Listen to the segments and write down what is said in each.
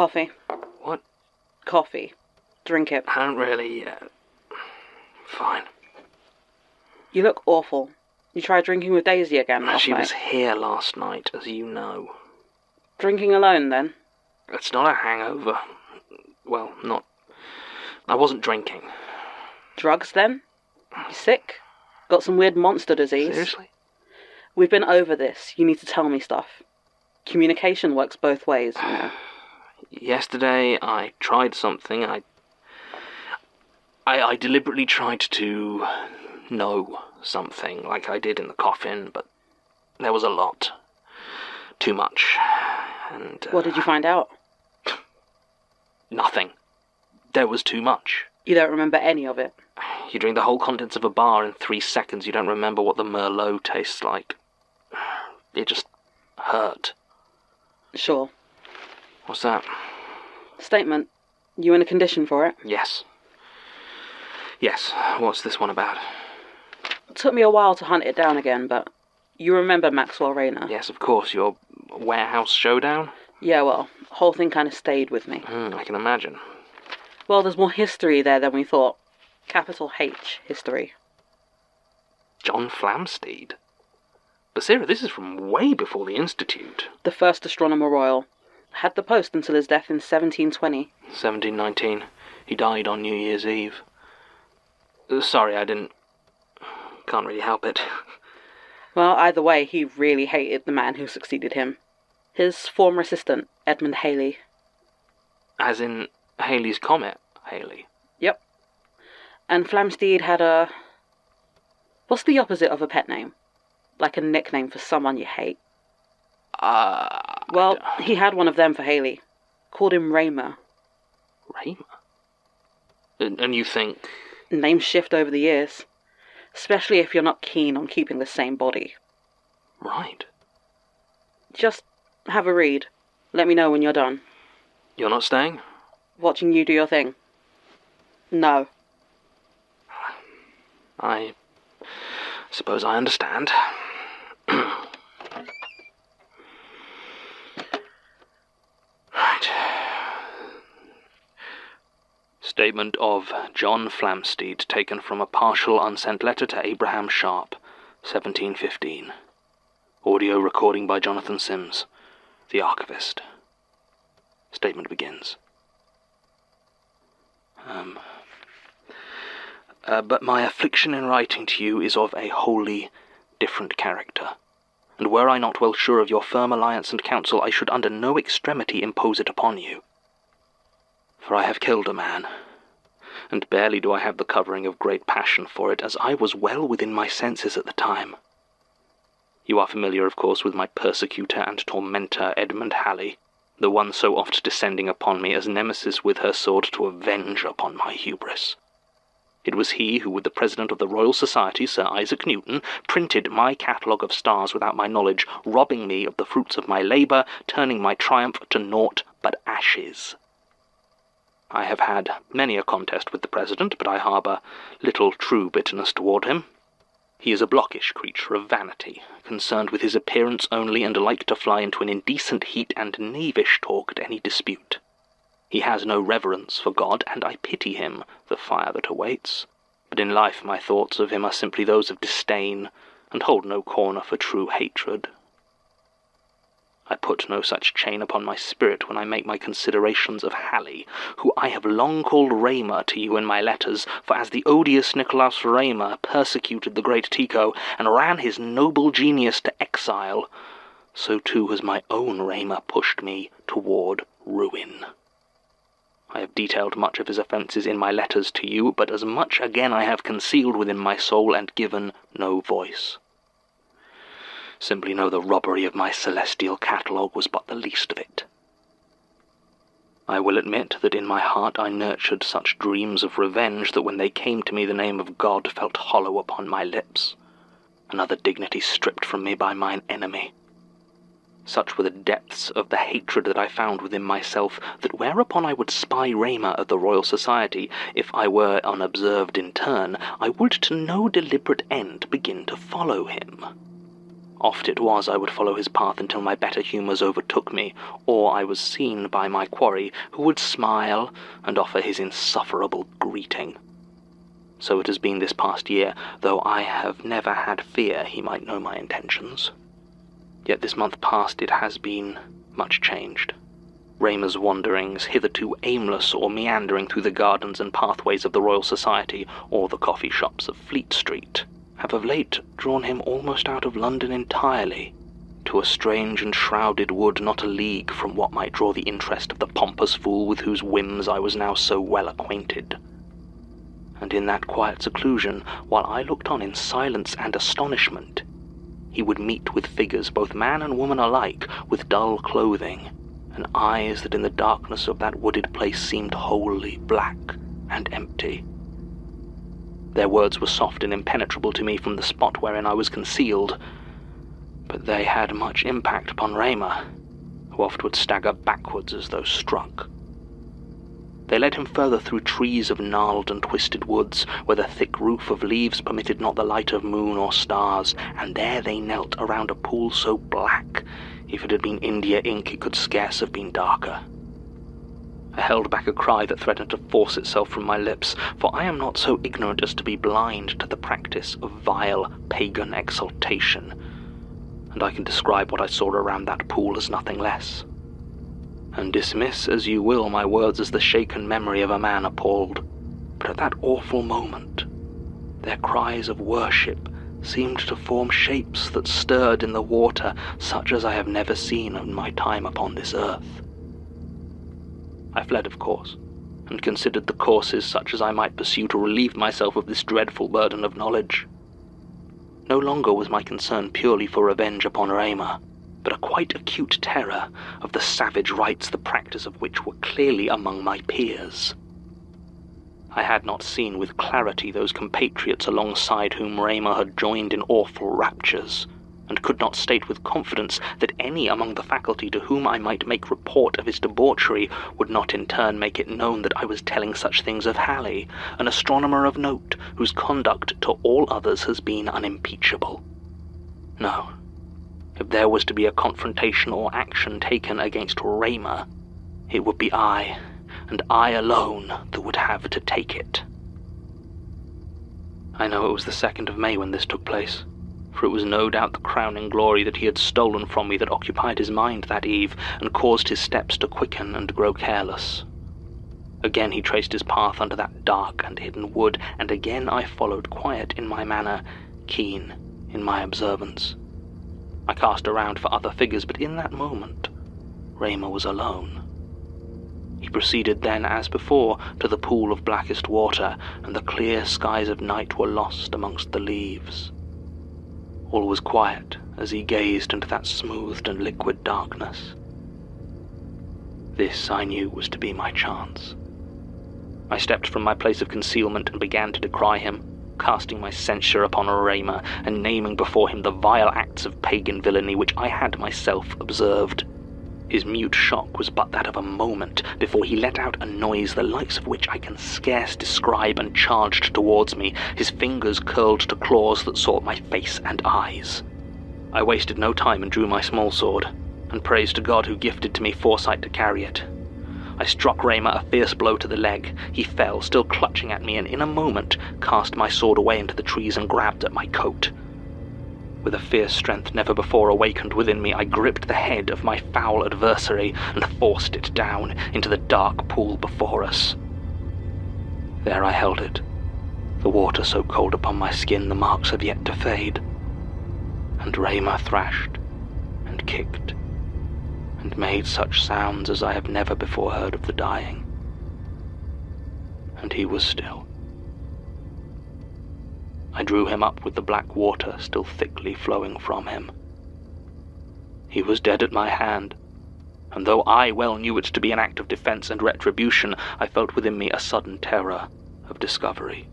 Coffee. What? Coffee. Drink it. I don't really... Fine. You look awful. You tried drinking with Daisy again last She night. was here last night, as you know. Drinking alone, then? It's not a hangover. Well, not... I wasn't drinking. Drugs, then? You sick? Got some weird monster disease? Seriously? We've been over this. You need to tell me stuff. Communication works both ways, you know. Yesterday, I tried something. I deliberately tried to know something, like I did in the coffin, but there was a lot. Too much. And... What did you find out? Nothing. There was too much. You don't remember any of it? You drink the whole contents of a bar in 3 seconds, you don't remember what the Merlot tastes like. It just hurt. Sure. What's that? Statement. You in a condition for it? Yes. Yes. What's this one about? It took me a while to hunt it down again, but you remember Maxwell Rayner? Yes, of course. Your warehouse showdown? Yeah, well, the whole thing kind of stayed with me. I can imagine. Well, there's more history there than we thought. Capital H, history. John Flamsteed? But Sarah, this is from way before the Institute. The first Astronomer Royal. Had the post until his death in 1720. 1719. He died on New Year's Eve. Sorry, I didn't... Can't really help it. Well, either way, he really hated the man who succeeded him. His former assistant, Edmund Halley. As in Halley's Comet, Halley? Yep. And Flamsteed had a... What's the opposite of a pet name? Like a nickname for someone you hate. Well, he had one of them for Halley. Called him Raymer. Raymer? And you think... Names shift over the years. Especially if you're not keen on keeping the same body. Right. Just have a read. Let me know when you're done. You're not staying? Watching you do your thing. No. I suppose I understand. Right. Statement of John Flamsteed, taken from a partial unsent letter to Abraham Sharp, 1715. Audio recording by Jonathan Sims, the archivist. Statement begins. But my affliction in writing to you is of a wholly different character, and were I not well sure of your firm alliance and counsel, I should under no extremity impose it upon you. For I have killed a man, and barely do I have the covering of great passion for it, as I was well within my senses at the time. You are familiar, of course, with my persecutor and tormentor, Edmund Halley, the one so oft descending upon me as Nemesis with her sword to avenge upon my hubris. It was he who, with the president of the Royal Society, Sir Isaac Newton, printed my catalogue of stars without my knowledge, robbing me of the fruits of my labour, turning my triumph to naught but ashes. I have had many a contest with the president, but I harbour little true bitterness toward him. He is a blockish creature of vanity, concerned with his appearance only, and like to fly into an indecent heat and knavish talk at any dispute. He has no reverence for God, and I pity him, the fire that awaits. But in life my thoughts of him are simply those of disdain, and hold no corner for true hatred. I put no such chain upon my spirit when I make my considerations of Halley, who I have long called Raymer to you in my letters, for as the odious Nicholas Raymer persecuted the great Tycho, and ran his noble genius to exile, so too has my own Raymer pushed me toward ruin. I have detailed much of his offences in my letters to you, but as much again I have concealed within my soul and given no voice. Simply know the robbery of my celestial catalogue was but the least of it. I will admit that in my heart I nurtured such dreams of revenge that when they came to me the name of God felt hollow upon my lips, another dignity stripped from me by mine enemy. Such were the depths of the hatred that I found within myself, that whereupon I would spy Raymer at the Royal Society, if I were unobserved in turn, I would to no deliberate end begin to follow him. Oft it was I would follow his path until my better humours overtook me, or I was seen by my quarry, who would smile and offer his insufferable greeting. So it has been this past year, though I have never had fear he might know my intentions. Yet this month past it has been much changed. Raymer's wanderings, hitherto aimless or meandering through the gardens and pathways of the Royal Society or the coffee shops of Fleet Street, have of late drawn him almost out of London entirely, to a strange and shrouded wood not a league from what might draw the interest of the pompous fool with whose whims I was now so well acquainted. And in that quiet seclusion, while I looked on in silence and astonishment, he would meet with figures, both man and woman alike, with dull clothing, and eyes that in the darkness of that wooded place seemed wholly black and empty. Their words were soft and impenetrable to me from the spot wherein I was concealed, but they had much impact upon Raymer, who oft would stagger backwards as though struck. They led him further through trees of gnarled and twisted woods, where the thick roof of leaves permitted not the light of moon or stars, and there they knelt around a pool so black, if it had been India ink it could scarce have been darker. I held back a cry that threatened to force itself from my lips, for I am not so ignorant as to be blind to the practice of vile pagan exaltation, and I can describe what I saw around that pool as nothing less. And dismiss as you will my words as the shaken memory of a man appalled, but at that awful moment, their cries of worship seemed to form shapes that stirred in the water such as I have never seen in my time upon this earth. I fled, of course, and considered the courses such as I might pursue to relieve myself of this dreadful burden of knowledge. No longer was my concern purely for revenge upon Raymer, but a quite acute terror of the savage rites the practice of which were clearly among my peers. I had not seen with clarity those compatriots alongside whom Raymer had joined in awful raptures, and could not state with confidence that any among the faculty to whom I might make report of his debauchery would not in turn make it known that I was telling such things of Halley, an astronomer of note, whose conduct to all others has been unimpeachable. No, if there was to be a confrontation or action taken against Raymer, it would be I, and I alone, that would have to take it. I know it was the 2nd of May when this took place, for it was no doubt the crowning glory that he had stolen from me that occupied his mind that eve, and caused his steps to quicken and grow careless. Again he traced his path under that dark and hidden wood, and again I followed, quiet in my manner, keen in my observance. I cast around for other figures, but in that moment Raymer was alone. He proceeded then, as before, to the pool of blackest water, and the clear skies of night were lost amongst the leaves. All was quiet as he gazed into that smoothed and liquid darkness. This, I knew, was to be my chance. I stepped from my place of concealment and began to decry him, casting my censure upon Raymer, and naming before him the vile acts of pagan villainy which I had myself observed. His mute shock was but that of a moment before he let out a noise the likes of which I can scarce describe, and charged towards me, his fingers curled to claws that sought my face and eyes. I wasted no time and drew my small sword, and praised to God who gifted to me foresight to carry it. I struck Raymer a fierce blow to the leg. He fell, still clutching at me, and in a moment cast my sword away into the trees and grabbed at my coat. With a fierce strength never before awakened within me, I gripped the head of my foul adversary and forced it down into the dark pool before us. There I held it, the water so cold upon my skin the marks have yet to fade, and Raymer thrashed and kicked and made such sounds as I have never before heard of the dying. And he was still. I drew him up with the black water still thickly flowing from him. He was dead at my hand, and though I well knew it to be an act of defense and retribution, I felt within me a sudden terror of discovery.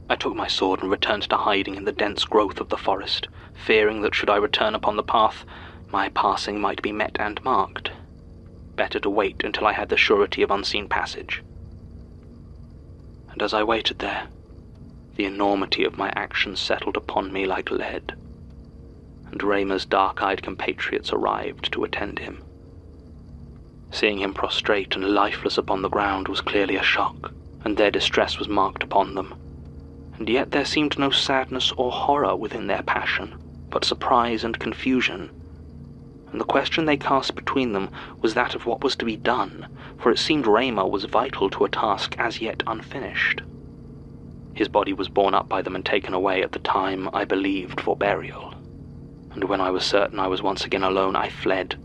I took my sword and returned to hiding in the dense growth of the forest, fearing that should I return upon the path, my passing might be met and marked. Better to wait until I had the surety of unseen passage. And as I waited there, the enormity of my actions settled upon me like lead. and Raymer's dark-eyed compatriots arrived to attend him. Seeing him prostrate and lifeless upon the ground was clearly a shock, and their distress was marked upon them. And yet there seemed no sadness or horror within their passion, but surprise and confusion. And the question they cast between them was that of what was to be done, for it seemed Raymer was vital to a task as yet unfinished. His body was borne up by them and taken away at the time I believed for burial, and when I was certain I was once again alone, I fled,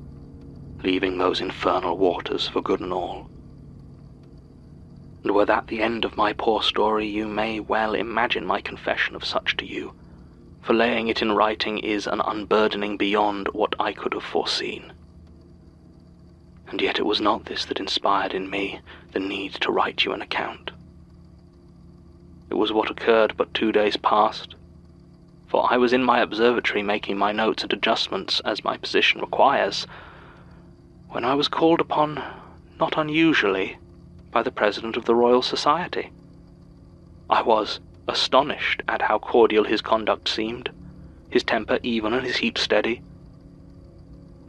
leaving those infernal waters for good and all. And were that the end of my poor story, you may well imagine my confession of such to you, for laying it in writing is an unburdening beyond what I could have foreseen. And yet it was not this that inspired in me the need to write you an account. It was what occurred but 2 days past, for I was in my observatory making my notes and adjustments as my position requires, when I was called upon, not unusually, by the President of the Royal Society. I was astonished at how cordial his conduct seemed, his temper even and his heat steady.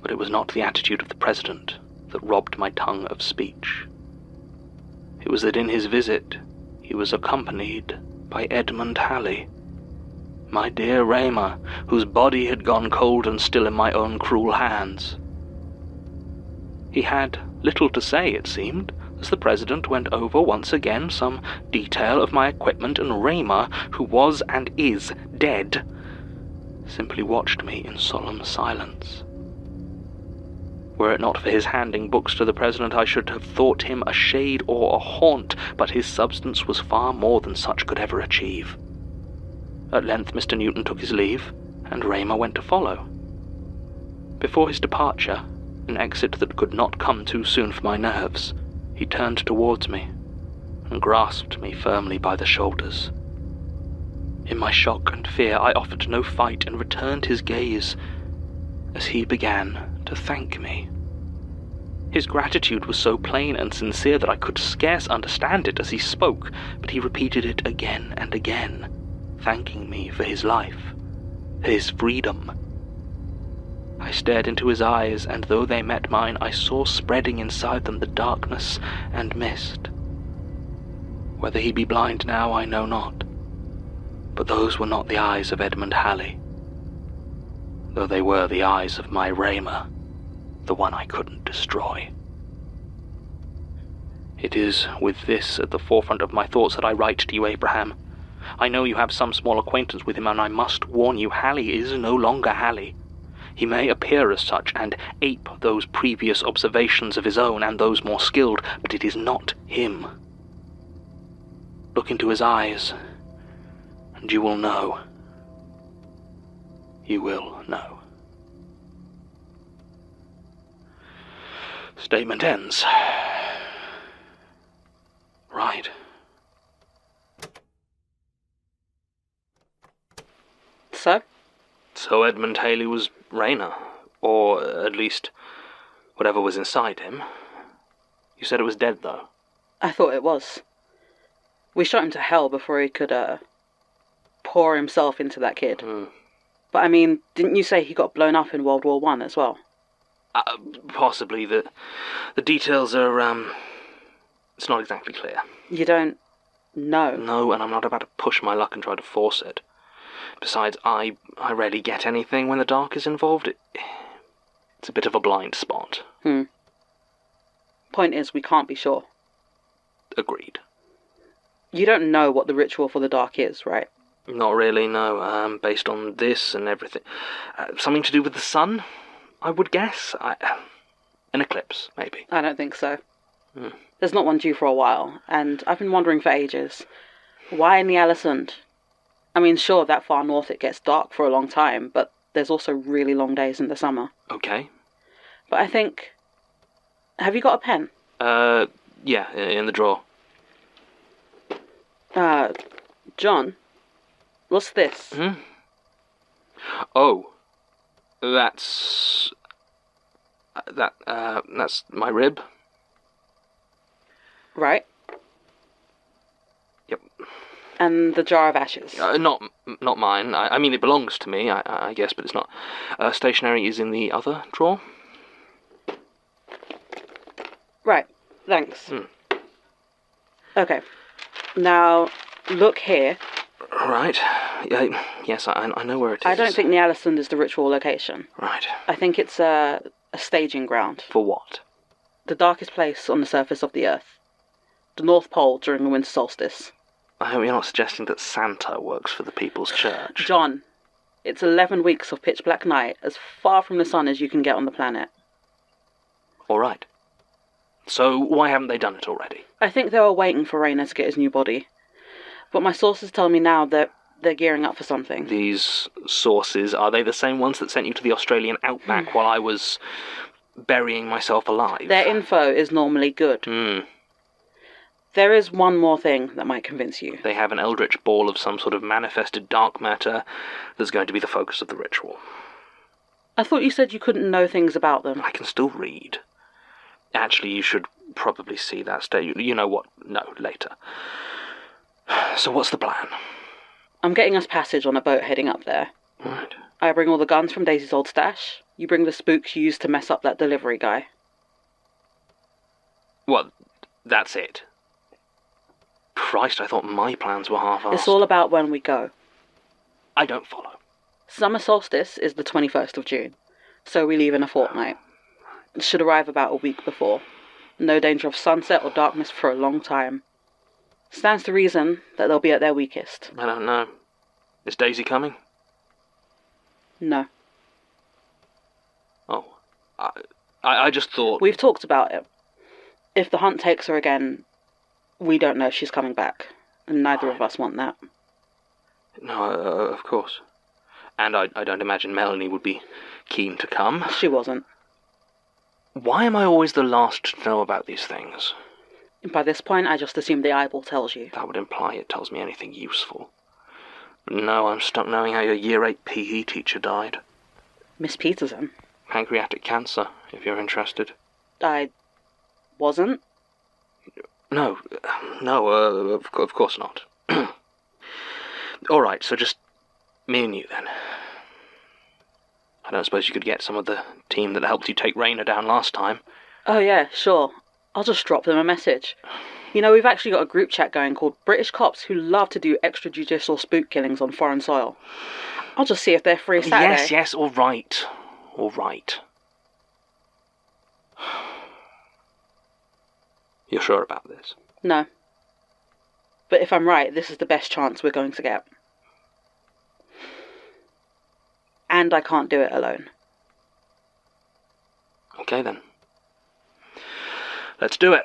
But it was not the attitude of the President that robbed my tongue of speech. It was that in his visit he was accompanied by Edmund Halley, my dear Raymer, whose body had gone cold and still in my own cruel hands. He had little to say, it seemed, as the President went over once again some detail of my equipment, and Raymer, who was and is dead, simply watched me in solemn silence. Were it not for his handing books to the President, I should have thought him a shade or a haunt, but his substance was far more than such could ever achieve. At length Mr. Newton took his leave, and Raymer went to follow. Before his departure, an exit that could not come too soon for my nerves, he turned towards me and grasped me firmly by the shoulders. In my shock and fear, I offered no fight and returned his gaze as he began to thank me. His gratitude was so plain and sincere that I could scarce understand it as he spoke, but he repeated it again and again, thanking me for his life, his freedom. I stared into his eyes, and though they met mine, I saw spreading inside them the darkness and mist. Whether he be blind now, I know not, but those were not the eyes of Edmund Halley, though they were the eyes of my Raymer, the one I couldn't destroy. It is with this at the forefront of my thoughts that I write to you, Abraham. I know you have some small acquaintance with him, and I must warn you, Halley is no longer Halley. He may appear as such, and ape those previous observations of his own and those more skilled, but it is not him. Look into his eyes, and you will know. You will know. Statement ends. Right. So Edmund Halley was Rayner, or at least whatever was inside him. You said it was dead, though. I thought it was. We shot him to hell before he could, pour himself into that kid. But I mean, didn't you say he got blown up in World War I as well? Possibly. The details are, it's not exactly clear. You don't know? No, and I'm not about to push my luck and try to force it. Besides, I rarely get anything when the dark is involved. It's a bit of a blind spot. Point is, we can't be sure. Agreed. You don't know what the ritual for the dark is, right? Not really, no. Based on this and everything. Something to do with the sun, I would guess. An eclipse, maybe. I don't think so. There's not one due for a while, and I've been wondering for ages. Why in the Alisund? I mean, sure, that far north it gets dark for a long time, but there's also really long days in the summer. Okay. But I think... Have you got a pen? Yeah, in the drawer. John? What's this? Oh. That's my rib. Right. Yep. And the jar of ashes. Not mine. I mean, it belongs to me, I guess, but it's not. Stationery is in the other drawer. Right, thanks. Okay, now look here. Right. Yes, I know where it is. I don't think the Alisund is the ritual location. Right. I think it's a staging ground. For what? The darkest place on the surface of the Earth. The North Pole during the winter solstice. I hope you're not suggesting that Santa works for the People's Church. John, it's 11 weeks of pitch black night, as far from the sun as you can get on the planet. All right. So why haven't they done it already? I think they were waiting for Rayner to get his new body. But my sources tell me now that they're gearing up for something. These sources, are they the same ones that sent you to the Australian outback while I was burying myself alive? Their info is normally good. There is one more thing that might convince you. They have an eldritch ball of some sort of manifested dark matter that's going to be the focus of the ritual. I thought you said you couldn't know things about them. I can still read. Actually, you should probably see that stage. You know what? No, later. So what's the plan? I'm getting us passage on a boat heading up there. Right. I bring all the guns from Daisy's old stash. You bring the spooks you used to mess up that delivery guy. Well, that's it. Christ, I thought my plans were half-assed. It's all about when we go. I don't follow. Summer solstice is the 21st of June, so we leave in a fortnight. Should arrive about a week before. No danger of sunset or darkness for a long time. Stands to reason that they'll be at their weakest. I don't know. Is Daisy coming? No. Oh. I just thought... We've talked about it. If the hunt takes her again, we don't know if she's coming back. And neither of us want that. No, of course. And I don't imagine Melanie would be keen to come. She wasn't. Why am I always the last to know about these things? By this point, I just assume the eyeball tells you. That would imply it tells me anything useful. But no, I'm stuck knowing how your Year 8 PE teacher died. Miss Peterson? Pancreatic cancer, if you're interested. I wasn't? No, of course not. All right, so just me and you then. I don't suppose you could get some of the team that helped you take Rayner down last time. Oh yeah, sure. I'll just drop them a message. You know, we've actually got a group chat going called British Cops who love to do extrajudicial spook killings on foreign soil. I'll just see if they're free Saturday. Yes, all right. All right. You're sure about this? No. But if I'm right, this is the best chance we're going to get. And I can't do it alone. Okay then. Let's do it.